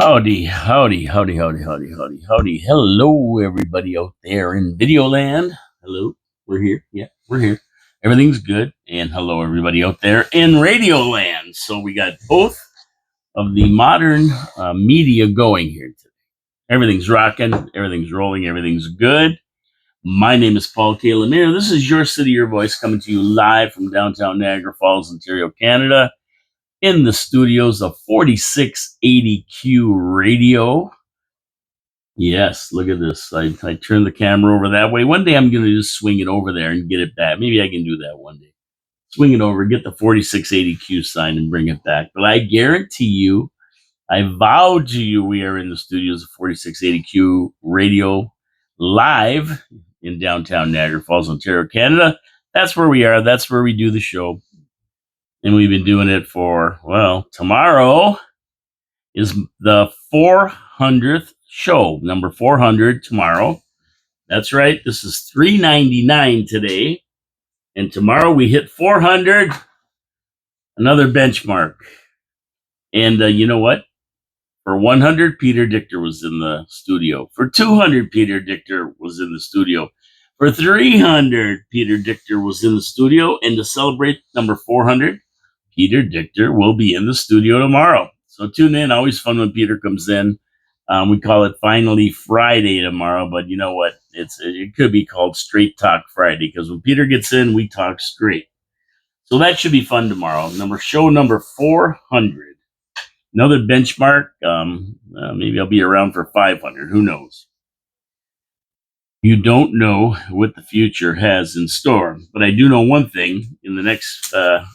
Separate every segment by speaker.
Speaker 1: Howdy, howdy, howdy, howdy, howdy, howdy, howdy. Hello, everybody out there in video land. Hello, we're here. Yeah, we're here. Everything's good. And hello, everybody out there in radio land. So we got both of the modern media going here today. Everything's rocking, everything's rolling, everything's good. My name is Paul K. Lemire. This is Your City, Your Voice coming to you live from downtown Niagara Falls, Ontario, Canada, in the studios of 4680Q Radio. Yes, look at this. I turned the camera over that way. One day I'm going to just swing it over there and get it back. Maybe I can do that one day. Swing it over, get the 4680Q sign and bring it back. But I guarantee you, I vow to you, we are in the studios of 4680Q Radio live in downtown Niagara Falls, Ontario, Canada. That's where we are. That's where we do the show. And we've been doing it for, well, tomorrow is the 400th show, number 400 tomorrow. That's right. This is 399 today. And tomorrow we hit 400, another benchmark. And you know what? For 100, Peter Dichter was in the studio. For 200, Peter Dichter was in the studio. For 300, Peter Dichter was in the studio. And to celebrate number 400, Peter Dichter will be in the studio tomorrow. So tune in. Always fun when Peter comes in. We call it Finally Friday tomorrow, but you know what? It could be called Straight Talk Friday because when Peter gets in, we talk straight. So that should be fun tomorrow. Show number 400. Another benchmark. Maybe I'll be around for 500. Who knows? You don't know what the future has in store, but I do know one thing. In the next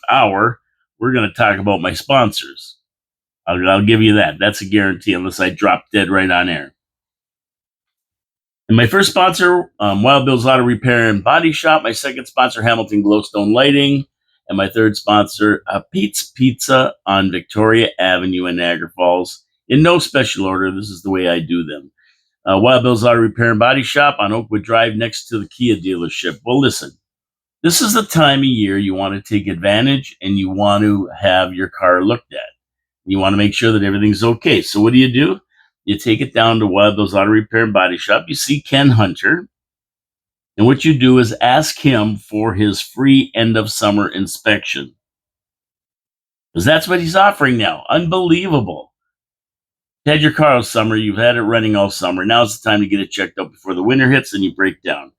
Speaker 1: hour, we're going to talk about my sponsors. I'll give you that. That's a guarantee unless I drop dead right on air. And my first sponsor, Wild Bill's Auto Repair and Body Shop. My second sponsor, Hamilton Glowstone Lighting. And my third sponsor, Pete's Pizza on Victoria Avenue in Niagara Falls. In no special order, this is the way I do them. Wild Bill's Auto Repair and Body Shop on Oakwood Drive next to the Kia dealership. Well, listen, this is the time of year you want to take advantage and you want to have your car looked at. You want to make sure that everything's okay. So what do? You take it down to Wild Bill's Auto Repair and Body Shop. You see Ken Hunter. And what you do is ask him for his free end of summer inspection. Because that's what he's offering now. Unbelievable. You've had your car all summer. You've had it running all summer. Now's the time to get it checked out before the winter hits and you break down.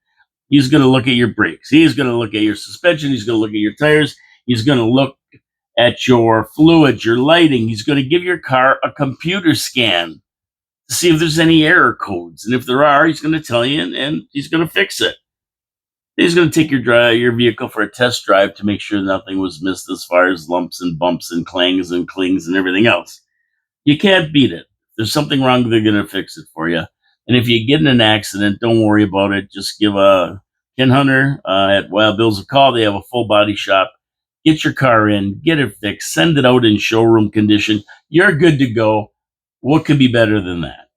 Speaker 1: He's going to look at your brakes. He's going to look at your suspension. He's going to look at your tires. He's going to look at your fluid, your lighting. He's going to give your car a computer scan to see if there's any error codes. And if there are, he's going to tell you and he's going to fix it. He's going to take your vehicle for a test drive to make sure nothing was missed as far as lumps and bumps and clangs and clings and everything else. You can't beat it. If there's something wrong, they're going to fix it for you. And if you get in an accident, don't worry about it. Just give Ken Hunter at Wild Bill's a call. They have a full body shop. Get your car in, get it fixed, send it out in showroom condition. You're good to go. What could be better than that?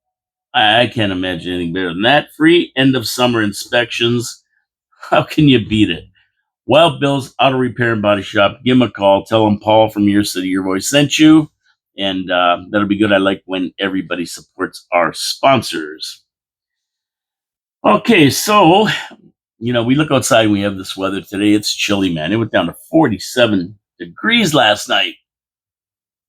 Speaker 1: I can't imagine anything better than that. Free end of summer inspections. How can you beat it? Wild Bill's Auto Repair and Body Shop. Give him a call. Tell him Paul from Your City, Your Voice sent you. And that'll be good. I like when everybody supports our sponsors. Okay, so we look outside and we have this weather today. It's chilly, man. It went down to 47 degrees last night.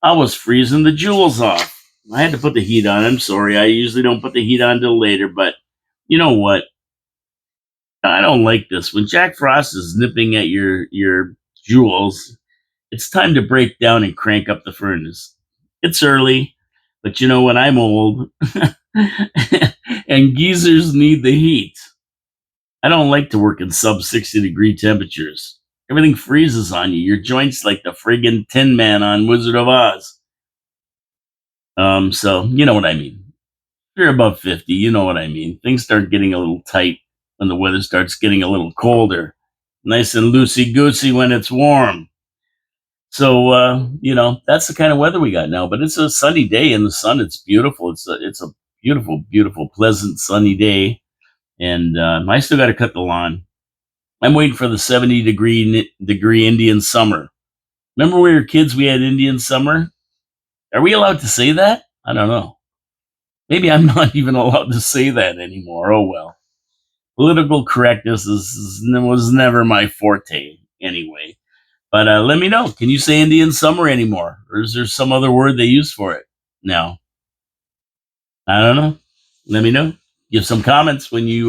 Speaker 1: I was freezing the jewels off. I had to put the heat on. I'm sorry. I usually don't put the heat on till later, but you know what? I don't like this. When Jack Frost is nipping at your jewels, it's time to break down and crank up the furnace. It's early, but you know what? I'm old, and geezers need the heat. I don't like to work in sub 60 degree temperatures. Everything freezes on you. Your joints like the friggin' Tin Man on Wizard of Oz. So you know what I mean. If you're above 50, you know what I mean. Things start getting a little tight when the weather starts getting a little colder. Nice and loosey-goosey when it's warm. So, that's the kind of weather we got now. But it's a sunny day in the sun. It's beautiful. It's a beautiful, beautiful, pleasant, sunny day. And I still got to cut the lawn. I'm waiting for the 70 degree Indian summer. Remember when we were kids, we had Indian summer? Are we allowed to say that? I don't know. Maybe I'm not even allowed to say that anymore. Oh well. Political correctness was never my forte anyway. But let me know. Can you say Indian summer anymore, or is there some other word they use for it now? I don't know. Let me know. Give some comments when you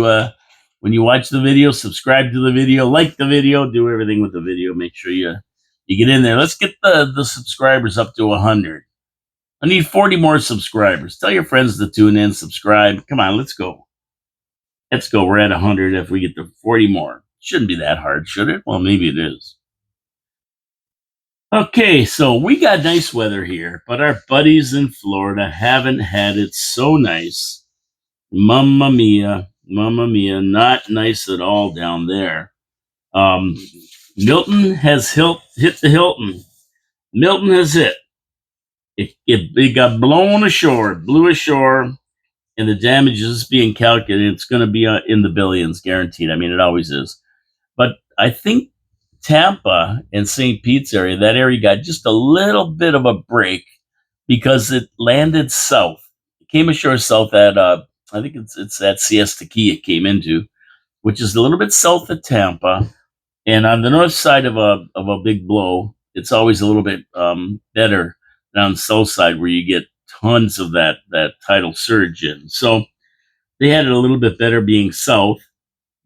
Speaker 1: watch the video. Subscribe to the video, like the video, do everything with the video. Make sure you get in there. Let's get the subscribers up to 100. I need 40 more subscribers. Tell your friends to tune in, subscribe. Come on, let's go. Let's go. We're at 100. If we get to 40 more, shouldn't be that hard, should it? Well, maybe it is. Okay, so we got nice weather here, but our buddies in Florida haven't had it so nice. Mamma mia, not nice at all down there. Um, Milton has hit the Hilton. Milton has hit. It got blown ashore, blew ashore, and the damage is being calculated. It's going to be in the billions, guaranteed. I mean, it always is. But I think Tampa and St. Pete's area, that area got just a little bit of a break because it landed south. It came ashore south at I think it's at Siesta Key it came into, which is a little bit south of Tampa. And on the north side of a big blow, it's always a little bit better down the south side where you get tons of that tidal surge in. So they had it a little bit better being south,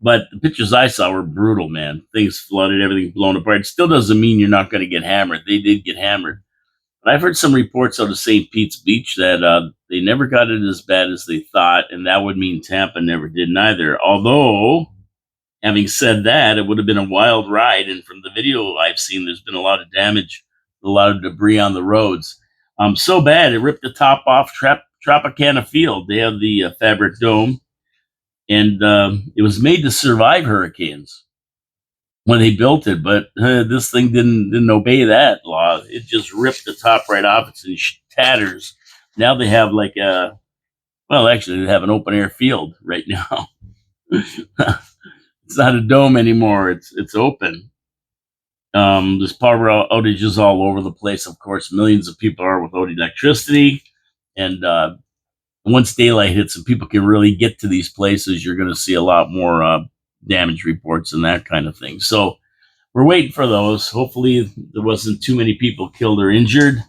Speaker 1: but the pictures I saw were brutal, man. Things flooded, everything blown apart. It still doesn't mean you're not going to get hammered. They did get hammered. But I've heard some reports out of St. Pete's Beach that they never got it as bad as they thought, and that would mean Tampa never did neither. Although, having said that, it would have been a wild ride, and from the video I've seen, there's been a lot of damage, a lot of debris on the roads. So bad, it ripped the top off Tropicana Field. They have the fabric dome, and it was made to survive hurricanes when they built it, but this thing didn't obey that law. It just ripped the top right off. It's in tatters. Now they have like a well, actually they have an open air field right now. It's not a dome anymore. It's open. There's power outages all over the place. Of course, millions of people are without electricity, and once daylight hits and people can really get to these places, you're going to see a lot more damage reports and that kind of thing. So we're waiting for those. Hopefully, there wasn't too many people killed or injured.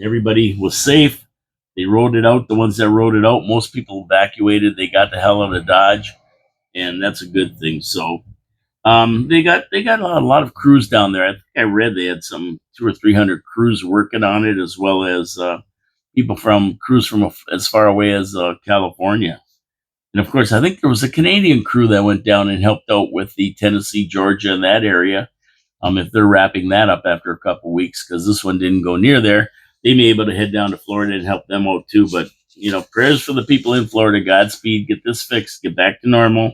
Speaker 1: Everybody was safe. They rode it out. The ones that rode it out, most people evacuated. They got the hell out of Dodge, and that's a good thing. So they got a lot of crews down there. I think I read they had some 200 or 300 crews working on it, as well as people from crews from as far away as California. And of course, I think there was a Canadian crew that went down and helped out with the Tennessee, Georgia, and that area. If they're wrapping that up after a couple of weeks, because this one didn't go near there, they may be able to head down to Florida and help them out too. But prayers for the people in Florida. Godspeed. Get this fixed. Get back to normal.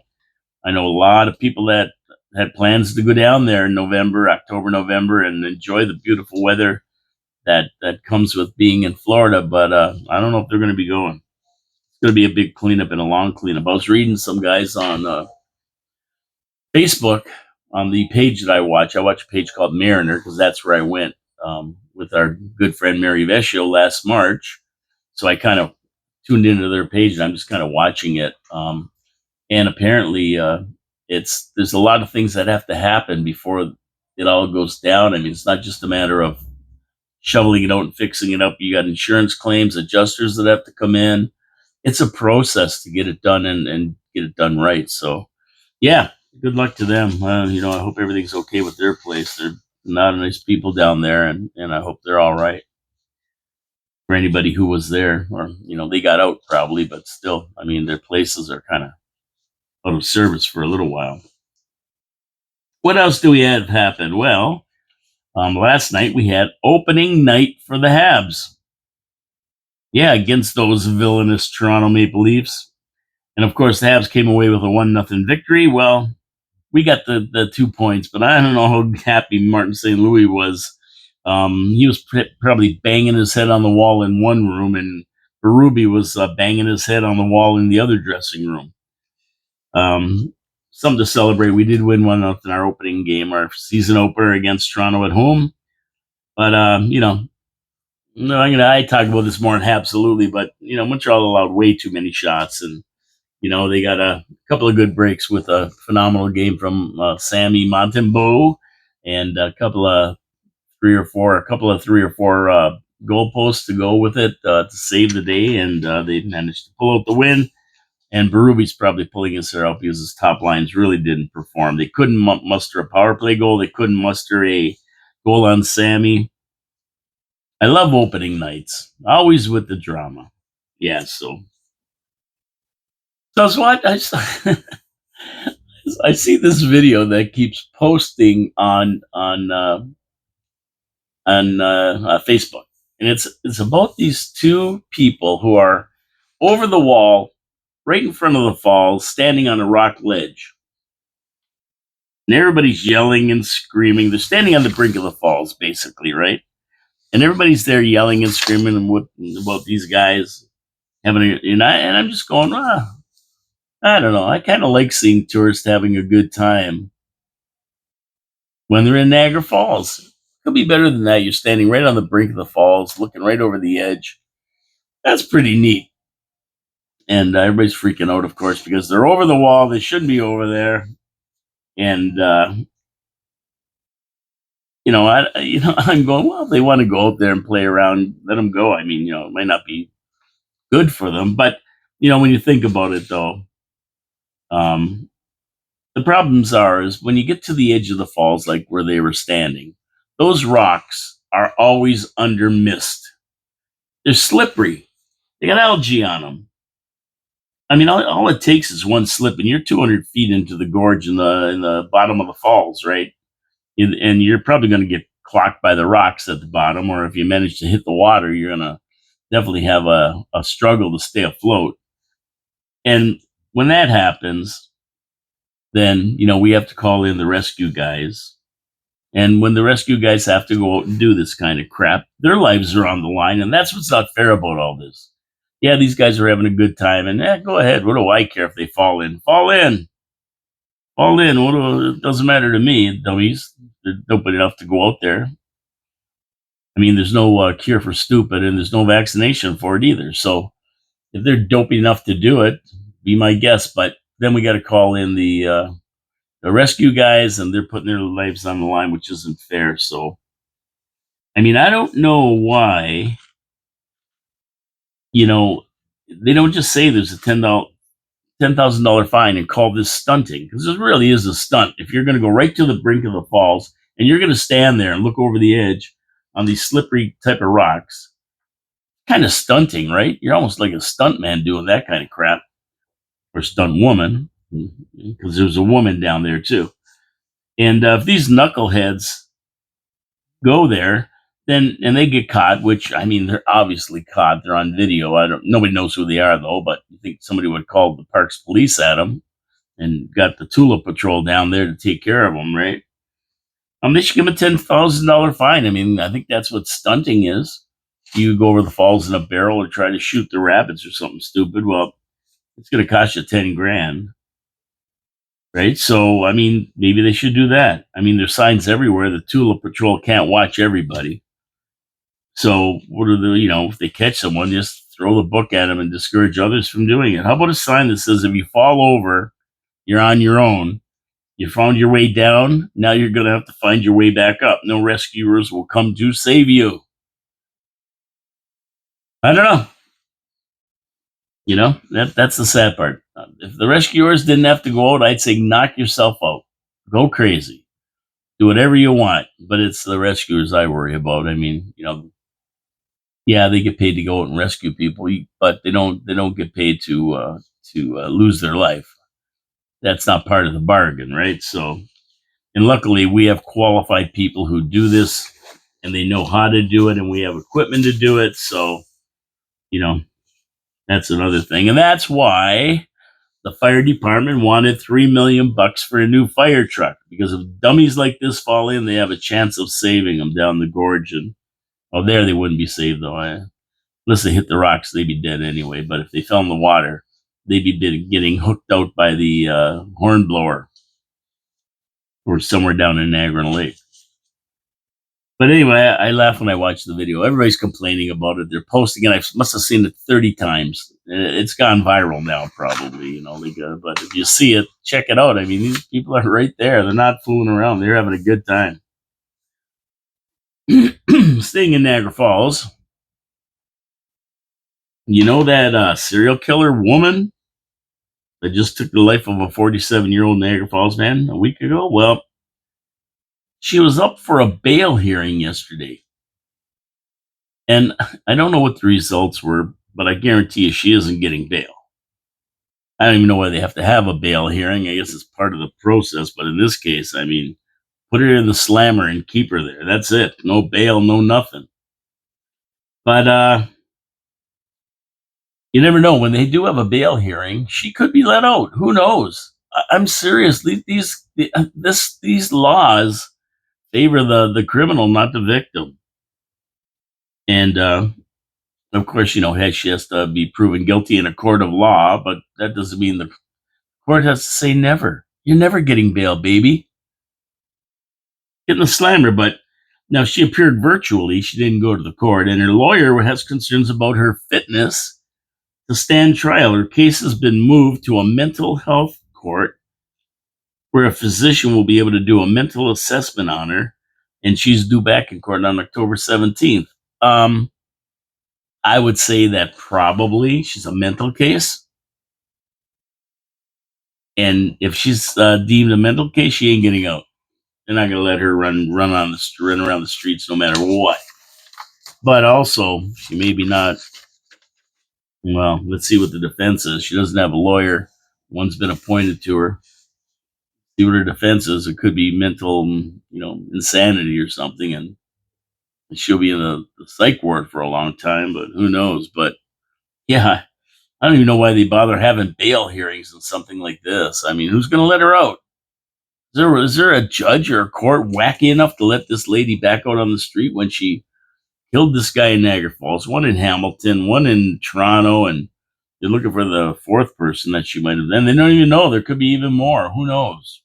Speaker 1: I know a lot of people that had plans to go down there in October, November, and enjoy the beautiful weather that comes with being in Florida. But I don't know if they're going to be going. It's going to be a big cleanup and a long cleanup. I was reading some guys on Facebook on the page that I watch. I watch a page called Mariner because that's where I went with our good friend Mary Vescio last March. So I kind of tuned into their page and I'm just kind of watching it. And apparently, there's a lot of things that have to happen before it all goes down. I mean, it's not just a matter of shoveling it out and fixing it up. You got insurance claims, adjusters that have to come in. It's a process to get it done and get it done right. So, yeah, good luck to them. I hope everything's okay with their place. They're not nice people down there, and I hope they're all right for anybody who was there. Or, they got out probably, but still, I mean, their places are kind of out of service for a little while. What else do we have happen? Well, last night we had opening night for the Habs. Yeah, against those villainous Toronto Maple Leafs. And of course, the Habs came away with a 1-0 victory. Well, we got the 2 points, but I don't know how happy Martin St. Louis was. He was probably banging his head on the wall in one room, and Berube was banging his head on the wall in the other dressing room. Something to celebrate. We did win 1-0 in our opening game, our season opener against Toronto at home. But No, I talk about this more in absolutely, but Montreal allowed way too many shots, and they got a couple of good breaks with a phenomenal game from Sammy Montembeau, and a couple of 3 or 4 goalposts to go with it to save the day, and they managed to pull out the win. And Berube's probably pulling his hair out because his top lines really didn't perform. They couldn't muster a power play goal. They couldn't muster a goal on Sammy. I love opening nights, always with the drama. Yeah, so what? I see this video that keeps posting on Facebook, and it's about these two people who are over the wall, right in front of the falls, standing on a rock ledge, and everybody's yelling and screaming. They're standing on the brink of the falls, basically, right? And everybody's there yelling and screaming about these guys having and I'm just going, I don't know. I kind of like seeing tourists having a good time when they're in Niagara Falls. Could be better than that. You're standing right on the brink of the falls, looking right over the edge. That's pretty neat. And everybody's freaking out, of course, because they're over the wall. They shouldn't be over there. And I'm going. Well, if they want to go out there and play around, let them go. I mean, it might not be good for them, but when you think about it, though, um, the problems is when you get to the edge of the falls, like where they were standing, those rocks are always under mist. They're slippery. They got algae on them. I mean, all it takes is one slip, and you're 200 feet into the gorge in the bottom of the falls, right? And you're probably going to get clocked by the rocks at the bottom, or if you manage to hit the water, you're going to definitely have a struggle to stay afloat. And when that happens, then we have to call in the rescue guys. And when the rescue guys have to go out and do this kind of crap, their lives are on the line, and that's what's not fair about all this. Yeah, these guys are having a good time, and go ahead. What do I care if they fall in? Fall in, fall in. It doesn't matter to me, dummies. They're stupid enough to go out there. I mean, there's no cure for stupid, and there's no vaccination for it either. So if they're dopey enough to do it, be my guest. But then we got to call in the rescue guys, and they're putting their lives on the line, which isn't fair. So, I mean, I don't know why, you know, they don't just say there's a $10,000 fine and call this stunting, because this really is a stunt. If you're going to go right to the brink of the falls and you're going to stand there and look over the edge on these slippery type of rocks, kind of stunting, right? You're almost like a stunt man doing that kind of crap, or stunt woman, because there's a woman down there too. And if these knuckleheads go there, then and they get caught, which I mean they're obviously caught. They're on video. Nobody knows who they are though, but you think somebody would call the parks police at them and got the Tulip Patrol down there to take care of them, right? They should give them a $10,000 fine. I mean, I think that's what stunting is. You go over the falls in a barrel or try to shoot the rapids or something stupid. Well, it's going to cost you 10 grand, right? So, I mean, maybe they should do that. I mean, there's signs everywhere. The Tulip Patrol can't watch everybody. So, if they catch someone, just throw the book at them and discourage others from doing it. How about a sign that says if you fall over, you're on your own? You found your way down. Now you're going to have to find your way back up. No rescuers will come to save you. I don't know. That's the sad part. If the rescuers didn't have to go out, I'd say knock yourself out. Go crazy. Do whatever you want. But it's the rescuers I worry about. I mean, yeah, they get paid to go out and rescue people, but they don't get paid to lose their life. That's not part of the bargain, right? So, and luckily we have qualified people who do this, and they know how to do it, and we have equipment to do it. So, you know, that's another thing, and that's why the fire department wanted $3 million for a new fire truck, because if dummies like this fall in, they have a chance of saving them down the gorge. And there they wouldn't be saved though. Unless they hit the rocks, they'd be dead anyway. But if they fell in the water, they'd be getting hooked out by the hornblower or somewhere down in Niagara Lake. But anyway, I laugh when I watch the video. Everybody's complaining about it. They're posting it. I must have seen it 30 times. It's gone viral now, probably, but if you see it, check it out. I mean, these people are right there. They're not fooling around. They're having a good time. Staying in Niagara Falls, you know that serial killer woman that just took the life of a 47-year-old Niagara Falls man a week ago? Well, she was up for a bail hearing yesterday. And I don't know what the results were, but I guarantee you she isn't getting bail. I don't even know why they have to have a bail hearing. I guess it's part of the process. But in this case, I mean, put her in the slammer and keep her there. That's it. No bail, no nothing. But you never know. When they do have a bail hearing, she could be let out. Who knows? I'm serious. These laws favor the criminal, not the victim. And of course, she has to be proven guilty in a court of law, but that doesn't mean the court has to say never. You're never getting bail, baby. Getting the slammer, but now she appeared virtually. She didn't go to the court, and her lawyer has concerns about her fitness to stand trial. Her case has been moved to a mental health court where a physician will be able to do a mental assessment on her, and she's due back in court on October 17th. I would say that probably she's a mental case. And if she's deemed a mental case, she ain't getting out. They're not going to let her run around the streets no matter what. But also, she maybe not. Well, let's see what the defense is. She doesn't have a lawyer. One's been appointed to her. See what her defense is. It could be mental, insanity or something, and she'll be in the psych ward for a long time. But who knows? But yeah, I don't even know why they bother having bail hearings and something like this. I mean, who's going to let her out? Is there a judge or a court wacky enough to let this lady back out on the street when she killed this guy in Niagara Falls, one in Hamilton, one in Toronto, and they're looking for the fourth person that she might have done. They don't even know. There could be even more. Who knows?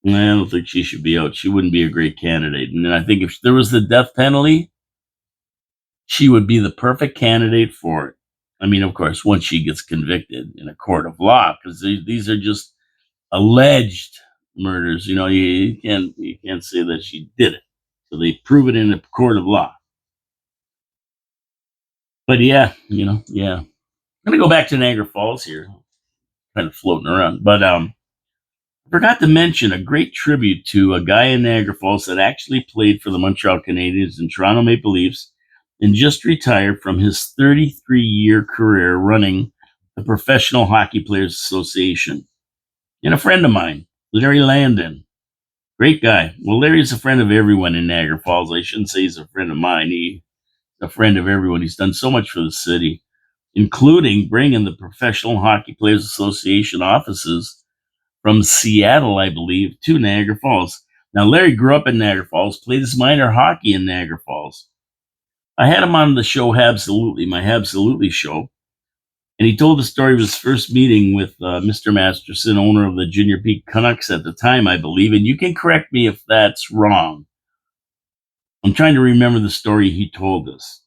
Speaker 1: I don't think she should be out. She wouldn't be a great candidate. And then I think if there was the death penalty, she would be the perfect candidate for it. I mean, of course, once she gets convicted in a court of law, because these are just alleged murders. You can't say that she did it. So they prove it in a court of law. But yeah, yeah. I'm gonna go back to Niagara Falls here, kind of floating around. But I forgot to mention a great tribute to a guy in Niagara Falls that actually played for the Montreal Canadiens and Toronto Maple Leafs, and just retired from his 33-year career running the Professional Hockey Players Association. And a friend of mine, Larry Landon. Great guy. Well, Larry's a friend of everyone in Niagara Falls. I shouldn't say he's a friend of mine. He's a friend of everyone. He's done so much for the city, including bringing the Professional Hockey Players Association offices from Seattle, I believe, to Niagara Falls. Now, Larry grew up in Niagara Falls, played his minor hockey in Niagara Falls. I had him on the show, my Absolutely show, and he told the story of his first meeting with Mr. Masterson, owner of the Junior Peak Canucks at the time, I believe. And you can correct me if that's wrong. I'm trying to remember the story he told us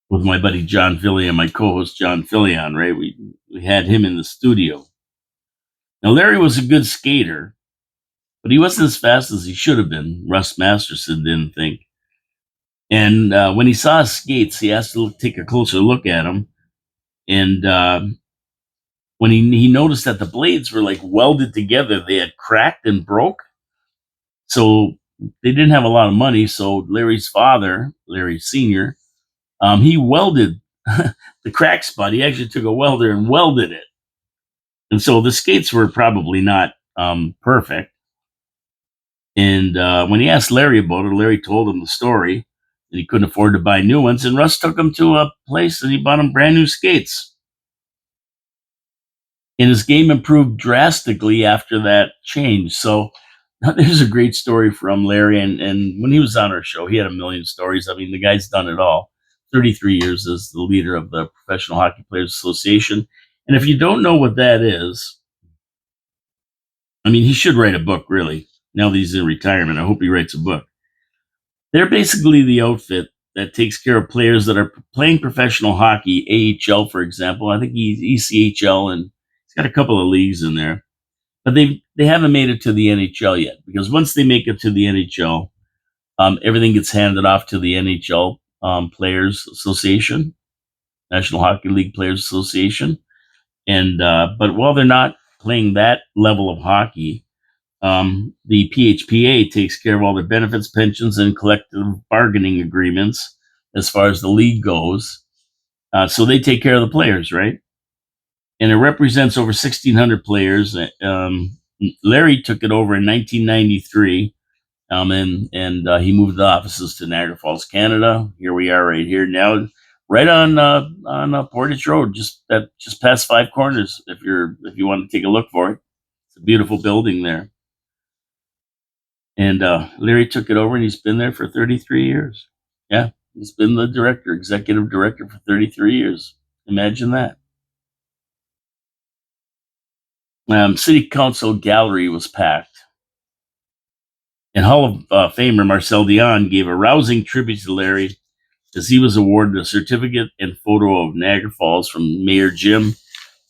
Speaker 1: with my buddy John Fillion, my co-host John Fillion, right? We had him in the studio. Now, Larry was a good skater, but he wasn't as fast as he should have been. Russ Masterson didn't think. And when he saw his skates, he asked to take a closer look at them. And when he noticed that the blades were like welded together, they had cracked and broke. So they didn't have a lot of money. So Larry's father, Larry Sr., he welded the crack spot. He actually took a welder and welded it. And so the skates were probably not perfect. And when he asked Larry about it, Larry told him the story that he couldn't afford to buy new ones. And Russ took him to a place and he bought him brand new skates. And his game improved drastically after that change. So there's a great story from Larry. And when he was on our show, he had a million stories. I mean, the guy's done it all. 33 years as the leader of the Professional Hockey Players Association. And if you don't know what that is, I mean, he should write a book, really. Now that he's in retirement, I hope he writes a book. They're basically the outfit that takes care of players that are playing professional hockey, AHL, for example. I think he's ECHL, and he's got a couple of leagues in there. But they haven't made it to the NHL yet, because once they make it to the NHL, everything gets handed off to the NHL Players Association, National Hockey League Players Association. And but while they're not playing that level of hockey, the PHPA takes care of all their benefits, pensions, and collective bargaining agreements as far as the league goes. So they take care of the players, right? And it represents over 1,600 players. Larry took it over in 1993, and he moved the offices to Niagara Falls, Canada. Here we are, right here now, right on Portage Road, just past Five Corners. If you want to take a look for it, it's a beautiful building there. And Larry took it over, and he's been there for 33 years. Yeah, he's been the executive director for 33 years. Imagine that. City Council gallery was packed. And Hall of Famer Marcel Dion gave a rousing tribute to Larry as he was awarded a certificate and photo of Niagara Falls from Mayor Jim.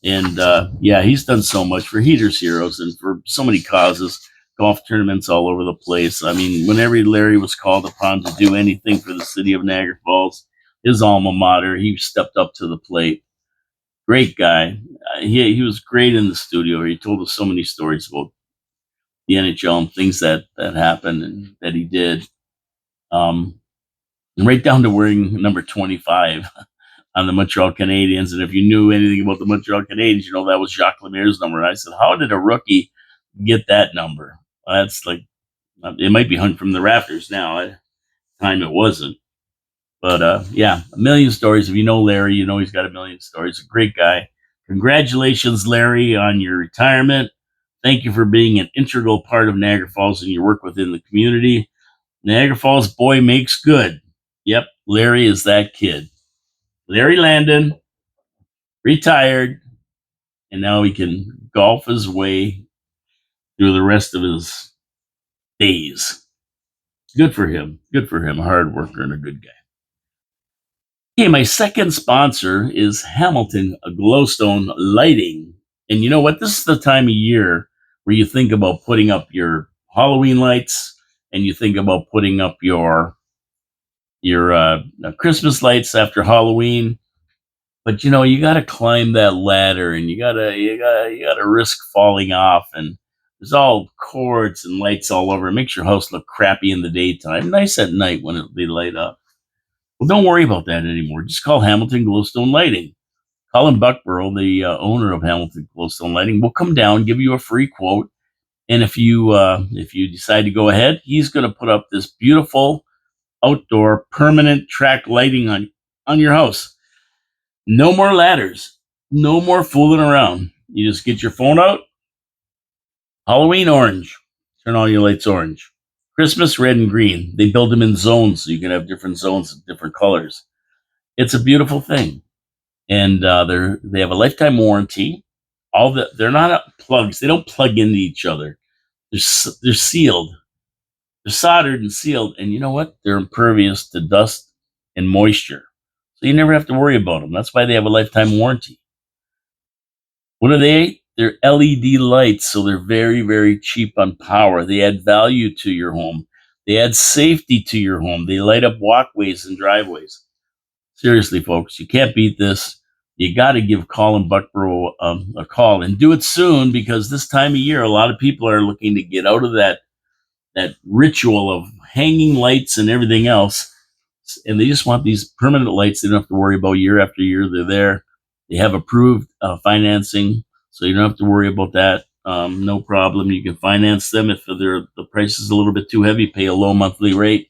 Speaker 1: And yeah, he's done so much for Heaters Heroes and for so many causes, golf tournaments all over the place. I mean, whenever Larry was called upon to do anything for the city of Niagara Falls, his alma mater, he stepped up to the plate. Great guy. He was great in the studio. He told us so many stories about the NHL and things that happened and that he did. And right down to wearing number 25 on the Montreal Canadiens. And if you knew anything about the Montreal Canadiens, you know that was Jacques Lemaire's number. And I said, how did a rookie get that number? That's like, it might be hung from the rafters now. At the time it wasn't. But yeah, a million stories. If you know Larry, you know he's got a million stories. A great guy. Congratulations, Larry, on your retirement. Thank you for being an integral part of Niagara Falls and your work within the community. Niagara Falls boy makes good. Yep, Larry is that kid. Larry Landon, retired, and now he can golf his way through the rest of his days. Good for him. Good for him. A hard worker and a good guy. Okay, my second sponsor is Hamilton Glowstone Lighting. And you know what? This is the time of year where you think about putting up your Halloween lights and you think about putting up your Christmas lights after Halloween. But you know, you got to climb that ladder, and you got to risk falling off. And there's all cords and lights all over. It makes your house look crappy in the daytime, nice at night when they light up. Well, don't worry about that anymore. Just call Hamilton Glowstone Lighting. Colin Buckborough, the owner of Hamilton Glowstone Lighting, will come down, give you a free quote, and if you decide to go ahead, he's going to put up this beautiful outdoor permanent track lighting on your house. No more ladders. No more fooling around. You just get your phone out. Halloween orange. Turn all your lights orange. Christmas red and green. They build them in zones so you can have different zones of different colors. It's a beautiful thing. And they have a lifetime warranty. They're not plugs. They don't plug into each other. They're sealed. They're soldered and sealed. And you know what? They're impervious to dust and moisture. So you never have to worry about them. That's why they have a lifetime warranty. What are they? They're LED lights, so they're very, very cheap on power. They add value to your home. They add safety to your home. They light up walkways and driveways. Seriously, folks, you can't beat this. You got to give Colin Buckborough a call, and do it soon, because this time of year, a lot of people are looking to get out of that ritual of hanging lights and everything else. And they just want these permanent lights. They don't have to worry about year after year. They're there. They have approved financing, so you don't have to worry about that. No problem. You can finance them if the price is a little bit too heavy. Pay a low monthly rate,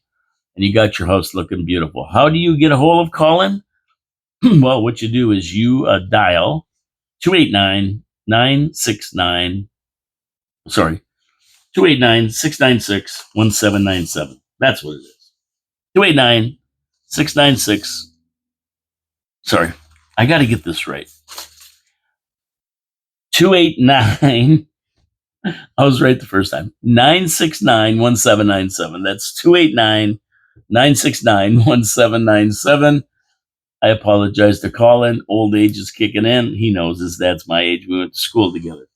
Speaker 1: and you got your house looking beautiful. How do you get a hold of Colin? Well, what you do is you dial 289-969. Sorry, 289-696-1797. That's what it is. 289-696. Sorry, I got to get this right. 289. I was right the first time. 969-1797. That's 289 969-1797. I apologize to Colin. Old age is kicking in. He knows his dad's my age. We went to school together.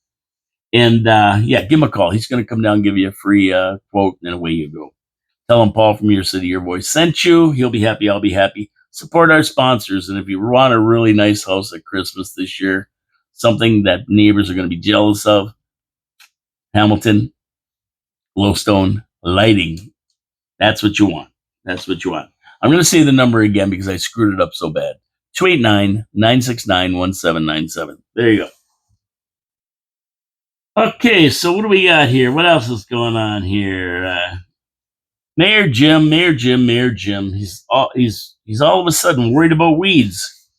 Speaker 1: And yeah, give him a call. He's going to come down and give you a free quote, and away you go. Tell him Paul from Your City, Your Voice sent you. He'll be happy. I'll be happy. Support our sponsors. And if you want a really nice house at Christmas this year, something that neighbors are going to be jealous of, Hamilton, Glowstone Lighting. That's what you want. That's what you want. I'm going to say the number again because I screwed it up so bad. 289-969-1797. There you go. Okay, so what do we got here? What else is going on here? Mayor Jim. He's all of a sudden worried about weeds.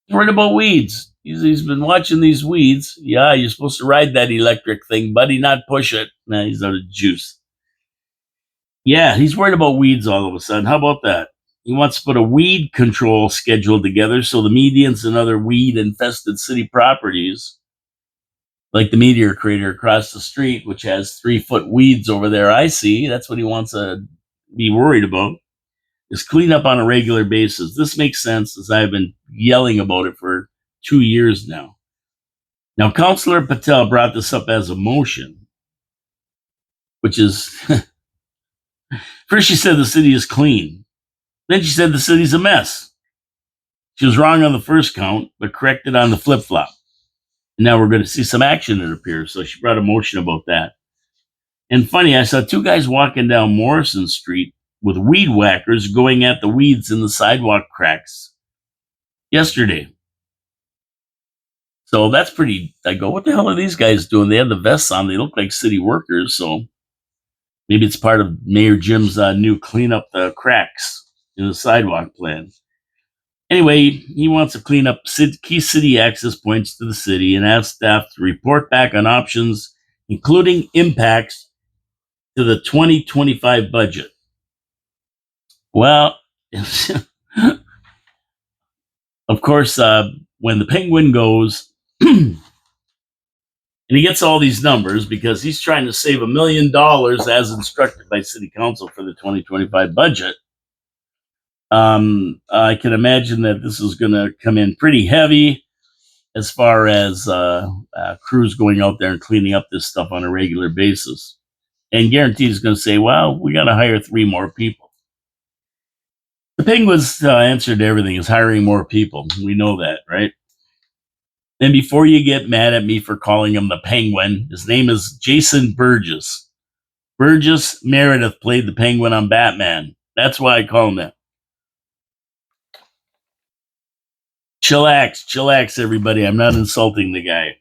Speaker 1: Worried about weeds. He's been watching these weeds. Yeah, you're supposed to ride that electric thing, buddy, not push it. Nah, he's out of juice. Yeah, he's worried about weeds all of a sudden. How about that? He wants to put a weed control schedule together so the medians and other weed infested city properties, like the meteor crater across the street, which has 3-foot weeds over there, I see. That's what he wants to be worried about, is clean up on a regular basis. This makes sense, as I've been yelling about it for 2 years now. Now, Councillor Patel brought this up as a motion, which is first she said the city is clean. Then she said the city's a mess. She was wrong on the first count, but corrected on the flip-flop. And now we're going to see some action, it appears. So she brought a motion about that. And funny, I saw 2 guys walking down Morrison Street with weed whackers going at the weeds in the sidewalk cracks yesterday. So that's pretty, I go, what the hell are these guys doing? They have the vests on. They look like city workers. So maybe it's part of Mayor Jim's new clean up the cracks in the sidewalk plan. Anyway, he wants to clean up key city access points to the city and ask staff to report back on options, including impacts to the 2025 budget. Well, of course, when the Penguin goes and he gets all these numbers because he's trying to save $1 million as instructed by City Council for the 2025 budget, I can imagine that this is going to come in pretty heavy as far as crews going out there and cleaning up this stuff on a regular basis. And guaranteed is going to say, well, we got to hire 3 more people. The Penguin's answer to everything is hiring more people. We know that, right? And before you get mad at me for calling him the Penguin, his name is Jason Burgess. Burgess Meredith played the Penguin on Batman. That's why I call him that. Chillax, everybody. I'm not insulting the guy.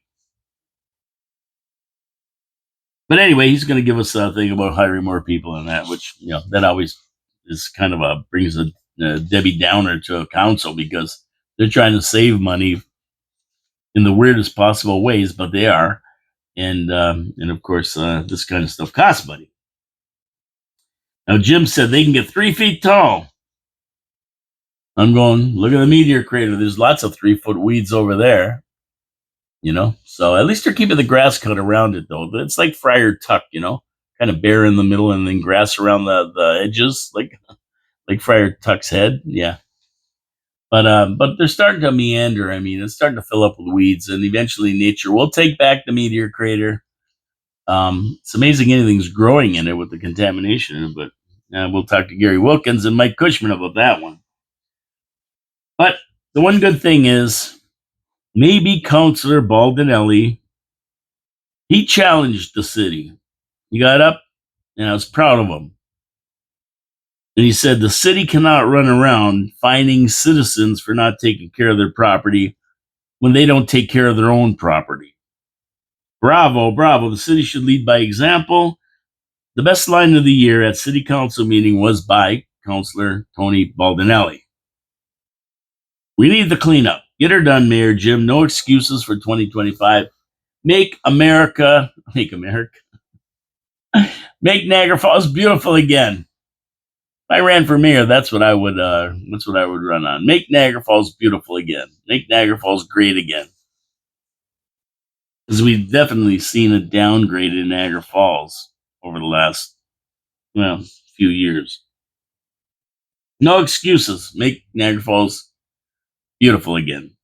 Speaker 1: But anyway, he's going to give us a thing about hiring more people and that, which, that always is kind of brings a Debbie Downer to a council because they're trying to save money in the weirdest possible ways, but they are. And of course, this kind of stuff costs money. Now, Jim said they can get 3 feet tall. I'm going, look at the meteor crater. There's lots of 3-foot weeds over there. So at least they're keeping the grass cut around it, though. It's like Friar Tuck, kind of bare in the middle and then grass around the edges, like Friar Tuck's head. Yeah. But they're starting to meander. I mean, it's starting to fill up with weeds, and eventually nature will take back the meteor crater. It's amazing anything's growing in it with the contamination, but we'll talk to Gary Wilkins and Mike Cushman about that one. But the one good thing is, maybe Councillor Baldinelli, he challenged the city. He got up, and I was proud of him. And he said the city cannot run around fining citizens for not taking care of their property when they don't take care of their own property. Bravo. The city should lead by example. The best line of the year at City Council meeting was by Councillor Tony Baldinelli. We need the cleanup. Get her done, Mayor Jim. No excuses for 2025. Make Niagara Falls beautiful again. If I ran for mayor, that's what I would run on. Make Niagara Falls beautiful again. Make Niagara Falls great again. Because we've definitely seen a downgrade in Niagara Falls over the last, few years. No excuses. Make Niagara Falls beautiful again.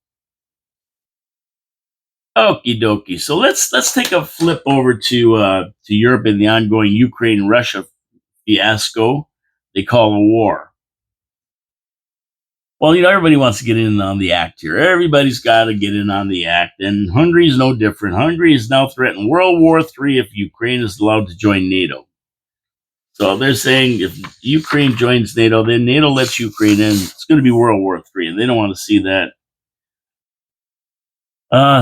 Speaker 1: Okie dokie. So let's take a flip over to Europe and the ongoing Ukraine Russia fiasco they call a war. Well, everybody wants to get in on the act here. Everybody's got to get in on the act, and Hungary is no different. Hungary is now threatening World War III if Ukraine is allowed to join NATO. So they're saying if Ukraine joins NATO, then NATO lets Ukraine in. It's going to be World War III, and they don't want to see that.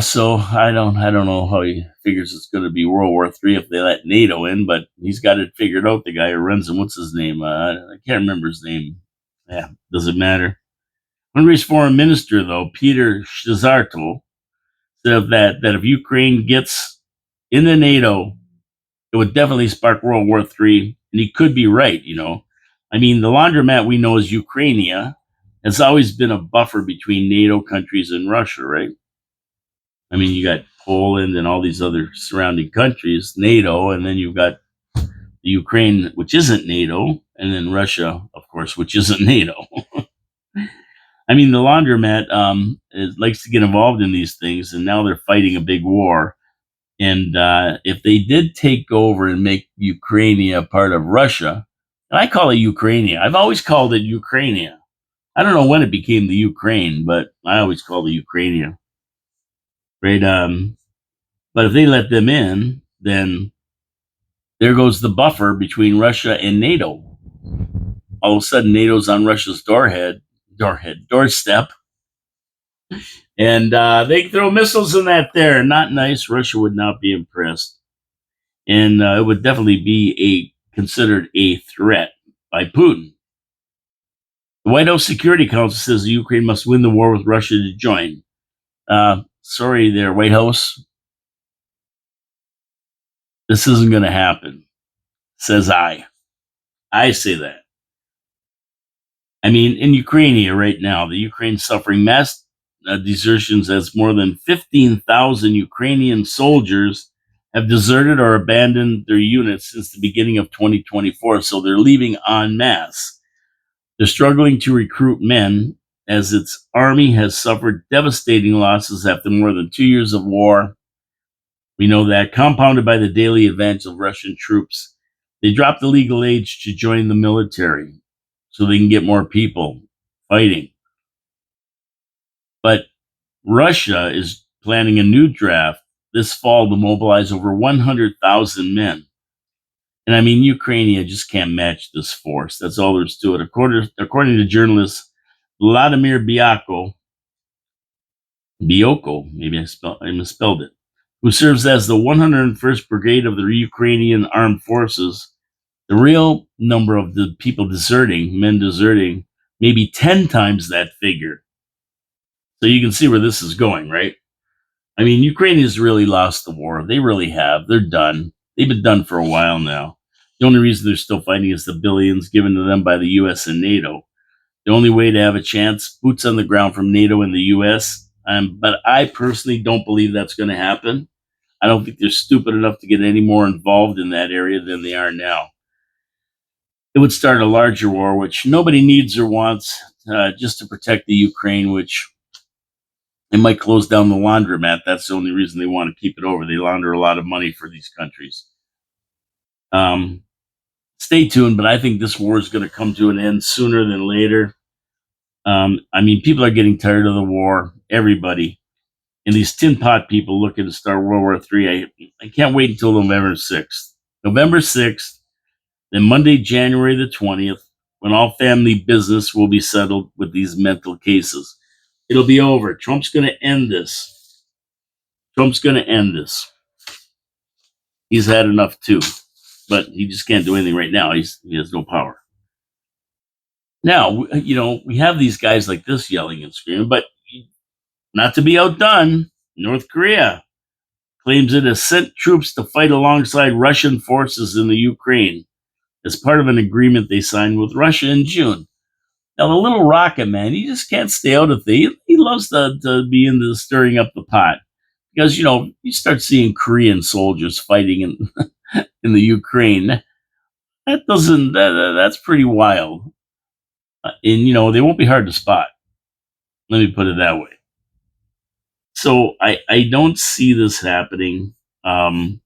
Speaker 1: So I don't know how he figures it's going to be World War III if they let NATO in, but he's got it figured out. The guy who runs them, what's his name? I can't remember his name. Yeah, doesn't matter. Hungary's foreign minister, though, Peter Szijjártó, said that if Ukraine gets into NATO, it would definitely spark World War III, and he could be right. I mean, the laundromat we know as Ukrainia has always been a buffer between NATO countries and Russia, right? I mean, you got Poland and all these other surrounding countries, NATO, and then you've got the Ukraine, which isn't NATO, and then Russia, of course, which isn't NATO. I mean, the laundromat likes to get involved in these things, and now they're fighting a big war. And if they did take over and make Ukraine part of Russia, and I call it Ukraine, I've always called it Ukraine. I don't know when it became the Ukraine, but I always called it Ukraine. Right? But if they let them in, then there goes the buffer between Russia and NATO. All of a sudden, NATO's on Russia's doorstep, and they throw missiles in that there. Not nice. Russia would not be impressed, and it would definitely be considered a threat by Putin. The White House Security Council says Ukraine must win the war with Russia to join. Sorry, there, White House. This isn't going to happen, says I. I say that. I mean, in Ukraine right now, the Ukraine's suffering mass desertions as more than 15,000 Ukrainian soldiers have deserted or abandoned their units since the beginning of 2024. So they're leaving en masse. They're struggling to recruit men as its army has suffered devastating losses after more than 2 years of war. We know that, compounded by the daily advance of Russian troops. They dropped the legal age to join the military so they can get more people fighting. But Russia is planning a new draft this fall to mobilize over 100,000 men. And I mean, Ukraine just can't match this force. That's all there's to it. According to journalist Vladimir Bioko, maybe I misspelled it, who serves as the 101st Brigade of the Ukrainian Armed Forces, the real number of the people men deserting, maybe 10 times that figure. So you can see where this is going, right? I mean, Ukraine has really lost the war. They really have. They're done. They've been done for a while now. The only reason they're still fighting is the billions given to them by the US and NATO. The only way to have a chance, boots on the ground from NATO and the US. But I personally don't believe that's going to happen. I don't think they're stupid enough to get any more involved in that area than they are now. It would start a larger war, which nobody needs or wants, just to protect the Ukraine, which it might close down the laundromat. That's the only reason they want to keep it over. They launder a lot of money for these countries. Um, Stay tuned, but I think this war is going to come to an end sooner than later. I mean, people are getting tired of the war. Everybody. And these tin pot people looking to start World War III. I can't wait until November 6th. November 6th, then Monday, January the 20th, when all family business will be settled with these mental cases. It'll be over. Trump's going to end this. Trump's going to end this. He's had enough too, but he just can't do anything right now. He has no power. Now, we have these guys like this yelling and screaming, but not to be outdone, North Korea claims it has sent troops to fight alongside Russian forces in the Ukraine as part of an agreement they signed with Russia in June. Now, the little rocket man, he just can't stay out of things. He loves to be into stirring up the pot because, you start seeing Korean soldiers fighting in the Ukraine. That's pretty wild. And they won't be hard to spot. Let me put it that way. So I don't see this happening. Um,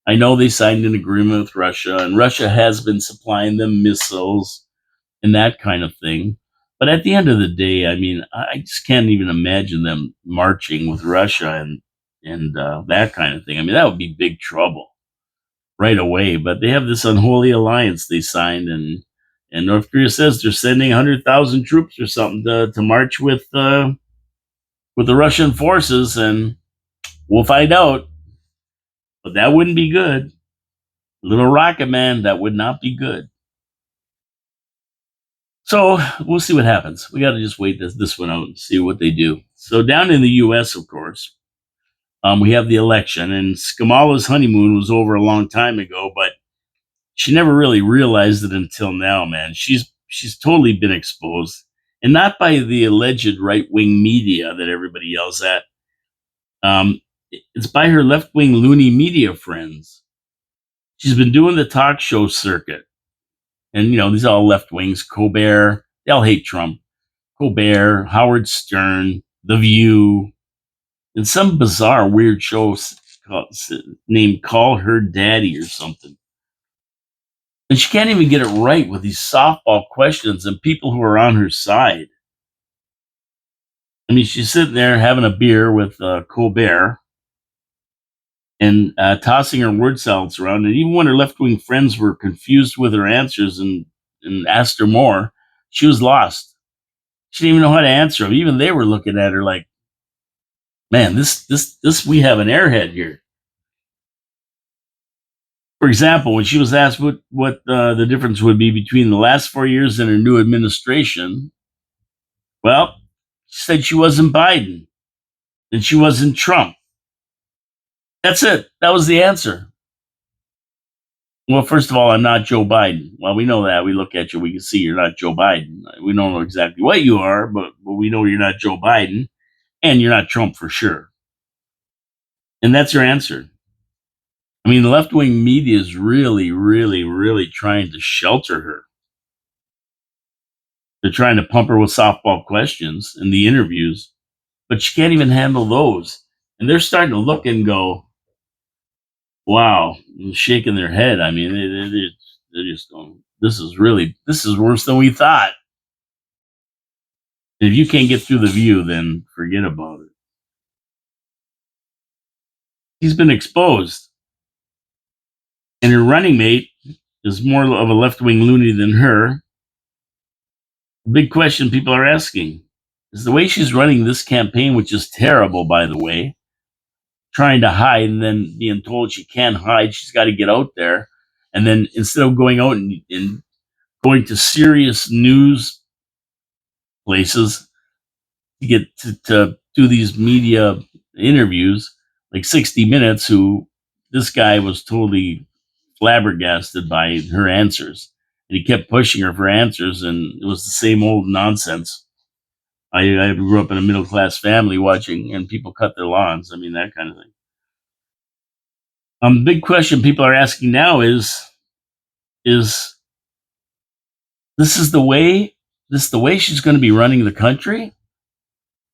Speaker 1: I know they signed an agreement with Russia, and Russia has been supplying them missiles and that kind of thing. But at the end of the day, I mean, I just can't even imagine them marching with Russia and that kind of thing. I mean, that would be big trouble right away. But they have this unholy alliance they signed, and North Korea says they're sending 100,000 troops or something to march with the Russian forces, and we'll find out. But that wouldn't be good. Little Rocket Man, that would not be good. So we'll see what happens. We got to just wait this one out and see what they do. So down in the U.S., of course, we have the election, and Kamala's honeymoon was over a long time ago, but she never really realized it until now. Man, she's totally been exposed, and not by the alleged right wing media that everybody yells at. Um, it's by her left wing loony media friends. She's been doing the talk show circuit, and these are all left wings. Colbert, they all hate Trump. Colbert, Howard Stern, The View, and some bizarre weird show named "Call Her Daddy" or something. And she can't even get it right with these softball questions and people who are on her side. I mean, she's sitting there having a beer with Colbert and tossing her word salads around. And even when her left wing friends were confused with her answers and asked her more, she was lost. She didn't even know how to answer them. Even they were looking at her like, man, this we have an airhead here. For example, when she was asked what the difference would be between the last 4 years and her new administration, well, she said she wasn't Biden and she wasn't Trump. That's it. That was the answer. Well, first of all, I'm not Joe Biden. Well, we know that. We look at you, we can see you're not Joe Biden. We don't know exactly what you are, but we know you're not Joe Biden and you're not Trump for sure. And that's your answer. I mean, the left wing media is really, really, really trying to shelter her. They're trying to pump her with softball questions in the interviews, but she can't even handle those. And they're starting to look and go, wow, shaking their head. I mean, they're just going, this is worse than we thought. If you can't get through The View, then forget about it. He's been exposed. And her running mate is more of a left wing loony than her. The big question people are asking is the way she's running this campaign, which is terrible, by the way, trying to hide and then being told she can't hide. She's got to get out there. And then instead of going out and going to serious news places to get to do these media interviews, like 60 Minutes, who this guy was totally flabbergasted by her answers. And he kept pushing her for answers, and it was the same old nonsense. I grew up in a middle class family watching, and people cut their lawns. I mean, that kind of thing. Big question people are asking now is this is the way this the way she's going to be running the country?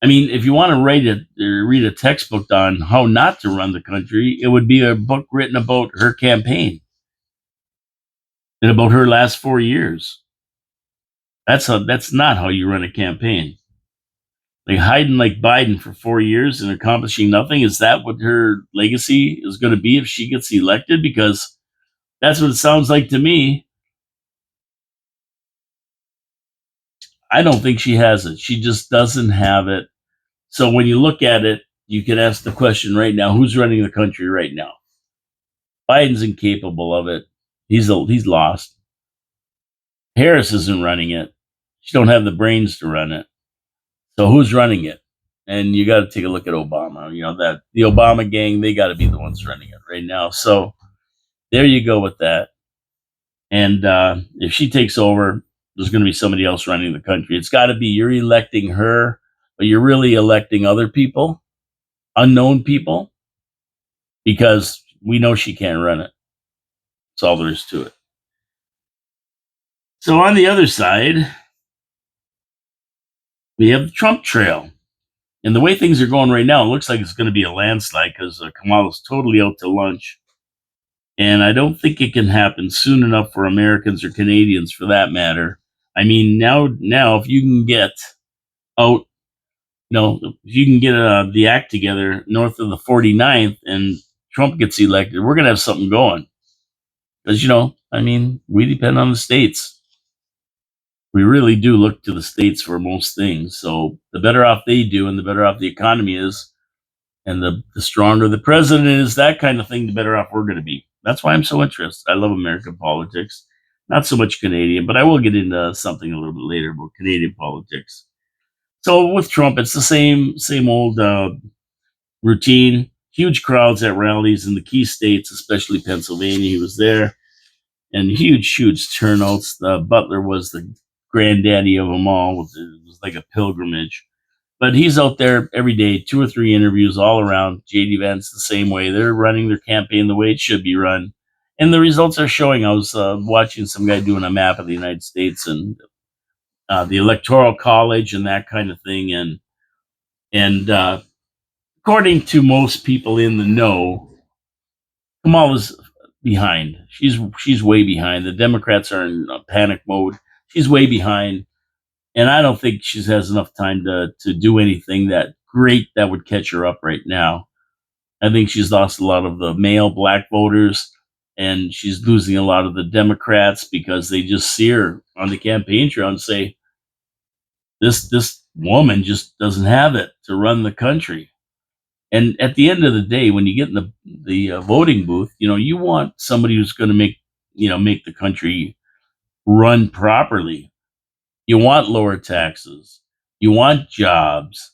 Speaker 1: I mean, if you want to write it or read a textbook on how not to run the country, it would be a book written about her campaign and about her last 4 years. That's not how you run a campaign. Like hiding like Biden for 4 years and accomplishing nothing. Is that what her legacy is going to be if she gets elected? Because that's what it sounds like to me. I don't think she has it. She just doesn't have it. So when you look at it, you can ask the question right now: who's running the country right now? Biden's incapable of it. He's lost. Harris isn't running it. She don't have the brains to run it. So who's running it? And you got to take a look at Obama. That the Obama gang, they got to be the ones running it right now. So there you go with that. And if she takes over, there's going to be somebody else running the country. It's got to be you're electing her, but you're really electing other people, unknown people, because we know she can't run it. That's all there is to it. So on the other side, We have the Trump trail. And the way things are going right now, it looks like it's going to be a landslide because Kamala's totally out to lunch. And I don't think it can happen soon enough for Americans or Canadians, for that matter. I mean, now, if you can get out, if you can get the act together north of the 49th and Trump gets elected, we're going to have something going. Because, I mean, we depend on the states. We really do look to the states for most things. So the better off they do and the better off the economy is, and the stronger the president is, that kind of thing, the better off we're going to be. That's why I'm so interested. I love American politics, not so much Canadian, but I will get into something a little bit later about Canadian politics. So with Trump, it's the same old routine. Huge crowds at rallies in the key states, especially Pennsylvania. He was there, and huge turnouts. The Butler was the granddaddy of them all. It was like a pilgrimage. But he's out there every day, 2 or 3 interviews all around. JD Vance the same way. They're running their campaign the way it should be run. And the results are showing. I was watching some guy doing a map of the United States and the Electoral College and that kind of thing. And according to most people in the know, Kamala's behind. She's way behind. The Democrats are in panic mode. She's way behind. And I don't think she has enough time to do anything that great that would catch her up right now. I think she's lost a lot of the male black voters, and she's losing a lot of the Democrats because they just see her on the campaign trail and say, this woman just doesn't have it to run the country. And at the end of the day, when you get in the voting booth, you want somebody who's going to make the country run properly. You want lower taxes. You want jobs.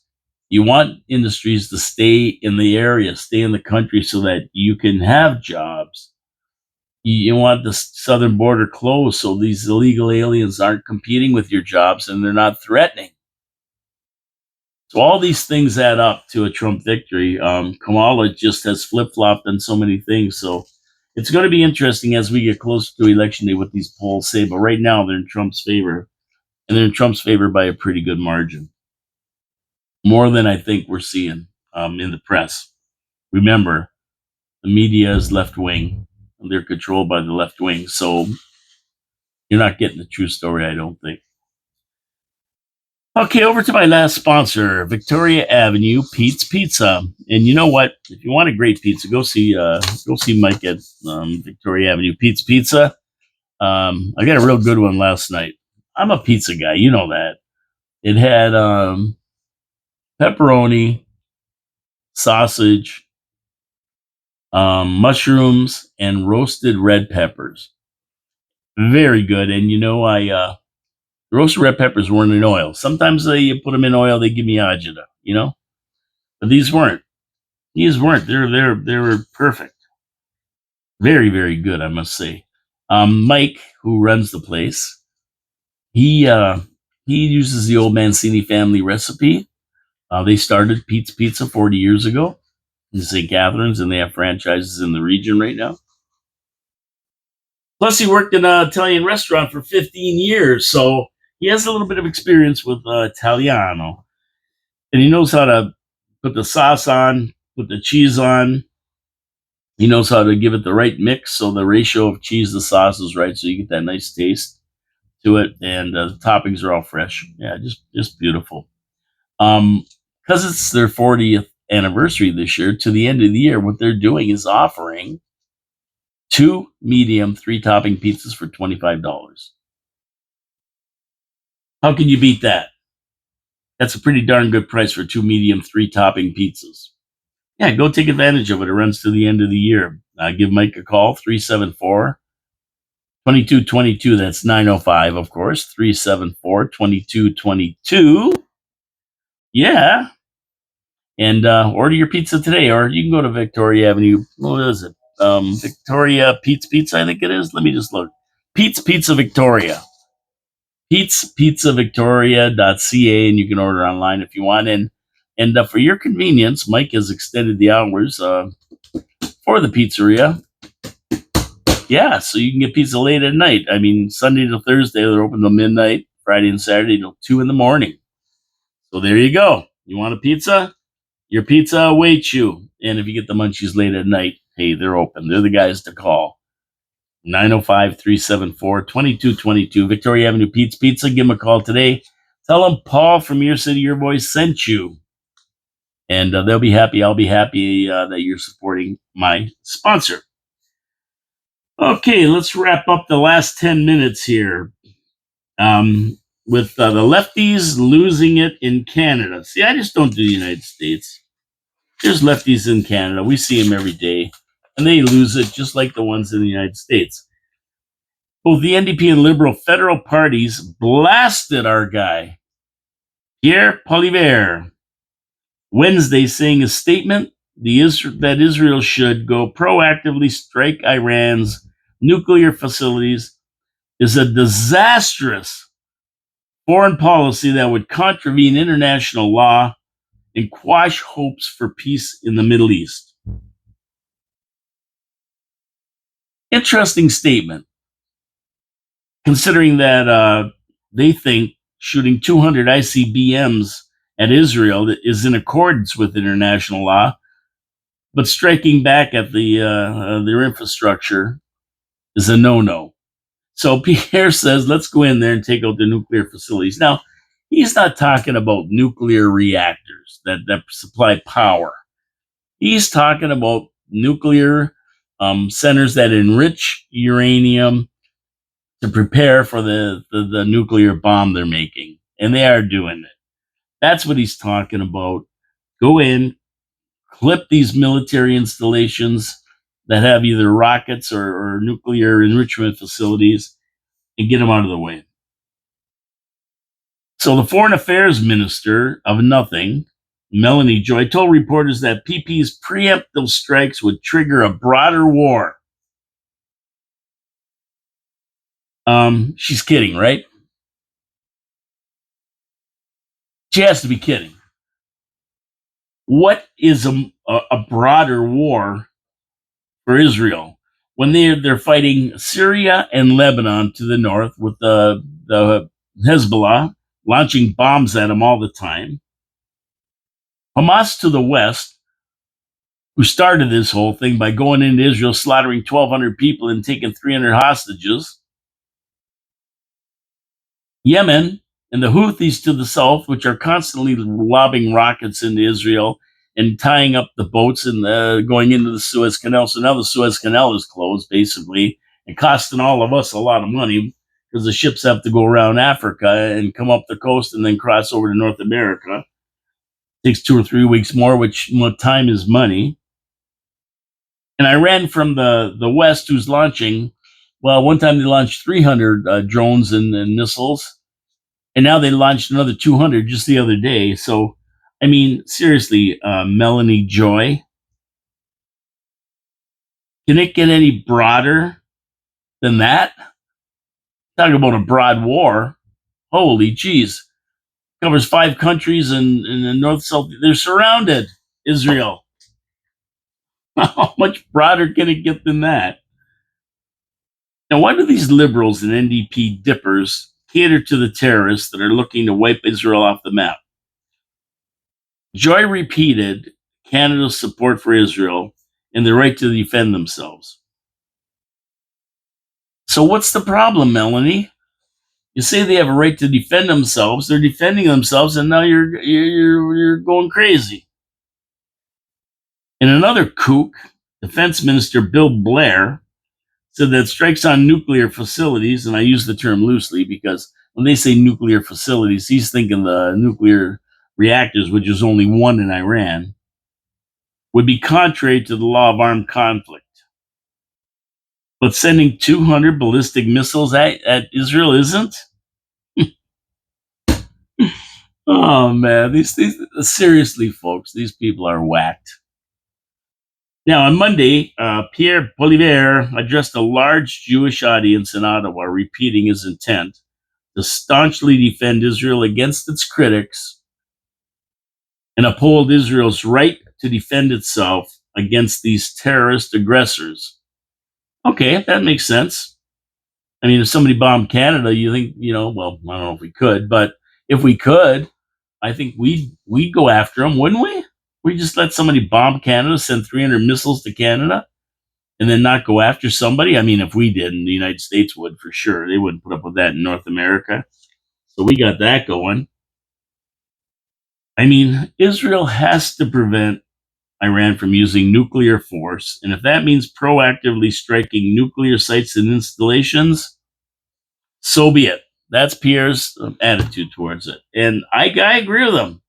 Speaker 1: You want industries to stay in the area, stay in the country so that you can have jobs. You want the southern border closed so these illegal aliens aren't competing with your jobs and they're not threatening. So all these things add up to a Trump victory. Kamala just has flip-flopped on so many things. So it's going to be interesting as we get closer to election day what these polls say. But right now they're in Trump's favor. And they're in Trump's favor by a pretty good margin. More than I think we're seeing in the press. Remember, the media is left wing. And they're controlled by the left wing. So you're not getting the true story, I don't think. Okay, over to my last sponsor, Victoria Avenue Pete's Pizza. And you know what? If you want a great pizza, go see Mike at Victoria Avenue Pete's Pizza. I got a real good one last night. I'm a pizza guy, you know that. It had pepperoni, sausage, mushrooms, and roasted red peppers. Very good. And roasted red peppers weren't in oil. Sometimes they put them in oil. They give me agita, but these weren't. These weren't. They were perfect. Very, very good, I must say. Mike, who runs the place, he uses the old Mancini family recipe. They started Pete's Pizza 40 years ago in St. Catharines, and they have franchises in the region right now. Plus, he worked in an Italian restaurant for 15 years, so he has a little bit of experience with Italiano. And he knows how to put the sauce on, put the cheese on. He knows how to give it the right mix so the ratio of cheese to sauce is right, so you get that nice taste to it. And the toppings are all fresh. Yeah, just beautiful. Because it's their 40th anniversary this year, to the end of the year, what they're doing is offering 2 medium 3-topping pizzas for $25. How can you beat that? That's a pretty darn good price for 2 medium 3-topping pizzas. Yeah, go take advantage of it. It runs to the end of the year. Give Mike a call, 374-2222. That's 905, of course, 374-2222. Yeah. And order your pizza today, or you can go to Victoria Avenue. What is it? Victoria Pete's Pizza, I think it is. Let me just look. Pete's Pizza Victoria. Pete'sPizzaVictoria.ca, and you can order online if you want. And for your convenience, Mike has extended the hours for the pizzeria. Yeah, so you can get pizza late at night. I mean, Sunday to Thursday, they're open till midnight. Friday and Saturday till 2 in the morning. So there you go. You want a pizza? Your pizza awaits you. And if you get the munchies late at night, hey, they're open. They're the guys to call. 905-374-2222. Victoria Avenue Pete's Pizza. Give them a call today. Tell them Paul from Your City, Your Voice sent you. And they'll be happy. I'll be happy that you're supporting my sponsor. Okay, let's wrap up the last 10 minutes here. With the lefties losing it in Canada. See, I just don't do the United States. There's lefties in Canada. We see them every day, and they lose it just like the ones in the United States. Both the NDP and Liberal federal parties blasted our guy, Pierre Poilievre, Wednesday, saying a statement that Israel should go proactively strike Iran's nuclear facilities is a disastrous foreign policy that would contravene international law and quash hopes for peace in the Middle East. Interesting statement, considering that they think shooting 200 ICBMs at Israel is in accordance with international law, but striking back at their infrastructure is a no-no. So Pierre says, let's go in there and take out the nuclear facilities. Now, he's not talking about nuclear reactors that supply power. He's talking about nuclear centers that enrich uranium to prepare for the nuclear bomb they're making. And they are doing it. That's what he's talking about. Go in, clip these military installations that have either rockets or nuclear enrichment facilities and get them out of the way. So the Foreign Affairs Minister of Nothing, Melanie Joy, told reporters that PP's preemptive strikes would trigger a broader war. She's kidding, right? She has to be kidding. What is a broader war for Israel when they're fighting Syria and Lebanon to the north with the Hezbollah launching bombs at them all the time? Hamas to the west, who started this whole thing by going into Israel, slaughtering 1,200 people and taking 300 hostages. Yemen and the Houthis to the south, which are constantly lobbing rockets into Israel and tying up the boats and going into the Suez Canal. So now the Suez Canal is closed, basically, and costing all of us a lot of money because the ships have to go around Africa and come up the coast and then cross over to North America. It takes 2 or 3 weeks more, which time is money. And Iran from the west, who's launching, well, one time they launched 300 drones and missiles. And now they launched another 200 just the other day. So, I mean, seriously, Melanie Joy, can it get any broader than that? Talk about a broad war. Holy jeez. Covers 5 countries in the north, south. They're surrounded, Israel. How much broader can it get than that? Now, why do these liberals and NDP dippers cater to the terrorists that are looking to wipe Israel off the map? Joy repeated Canada's support for Israel and the right to defend themselves. So what's the problem, Melanie? You say they have a right to defend themselves. They're defending themselves, and now you're going crazy. In another kook, Defense Minister Bill Blair said that strikes on nuclear facilities, and I use the term loosely because when they say nuclear facilities, he's thinking the nuclear reactors, which is only one in Iran, would be contrary to the law of armed conflict. But sending 200 ballistic missiles at Israel isn't? Oh, man. These seriously, folks, these people are whacked. Now, on Monday, Pierre Poilievre addressed a large Jewish audience in Ottawa, repeating his intent to staunchly defend Israel against its critics and uphold Israel's right to defend itself against these terrorist aggressors. Okay, that makes sense. I mean, if somebody bombed Canada, you think, well, I don't know if we could, but if we could, I think we'd go after them, wouldn't we? We just let somebody bomb Canada, send 300 missiles to Canada, and then not go after somebody. I mean, if we did, and the United States would for sure. They wouldn't put up with that in North America. So we got that going. I mean, Israel has to prevent Iran from using nuclear force, and if that means proactively striking nuclear sites and installations, so be it. That's Pierre's attitude towards it, and I agree with him.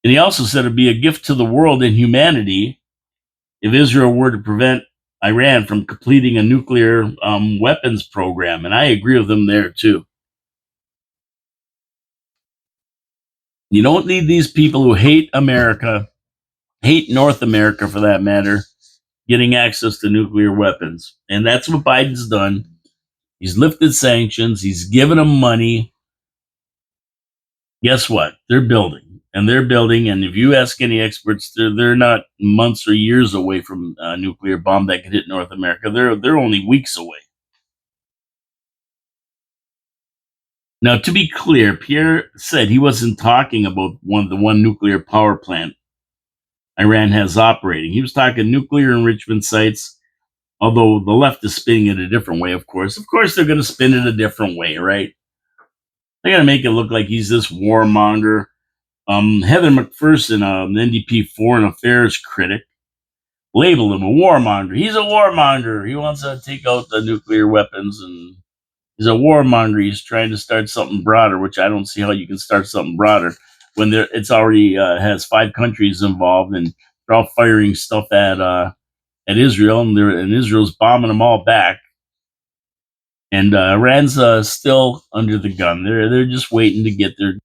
Speaker 1: And he also said it'd be a gift to the world and humanity if Israel were to prevent Iran from completing a nuclear weapons program. And I agree with him there too. You don't need these people who hate America, hate North America for that matter, getting access to nuclear weapons. And that's what Biden's done. He's lifted sanctions, he's given them money. Guess what? They're building. And they're building, and if you ask any experts, they're not months or years away from a nuclear bomb that could hit North America. They're only weeks away. Now, to be clear, Pierre said he wasn't talking about the one nuclear power plant Iran has operating. He was talking nuclear enrichment sites, although the left is spinning it a different way, of course. Of course, they're going to spin it a different way, right? They got to make it look like he's this warmonger. Heather McPherson, an NDP foreign affairs critic, labeled him a warmonger. He's a warmonger. He wants to take out the nuclear weapons, and he's a warmonger. He's trying to start something broader, which I don't see how you can start something broader when it's already has 5 countries involved, and they're all firing stuff at Israel, and Israel's bombing them all back. And Iran's still under the gun. They're just waiting to get their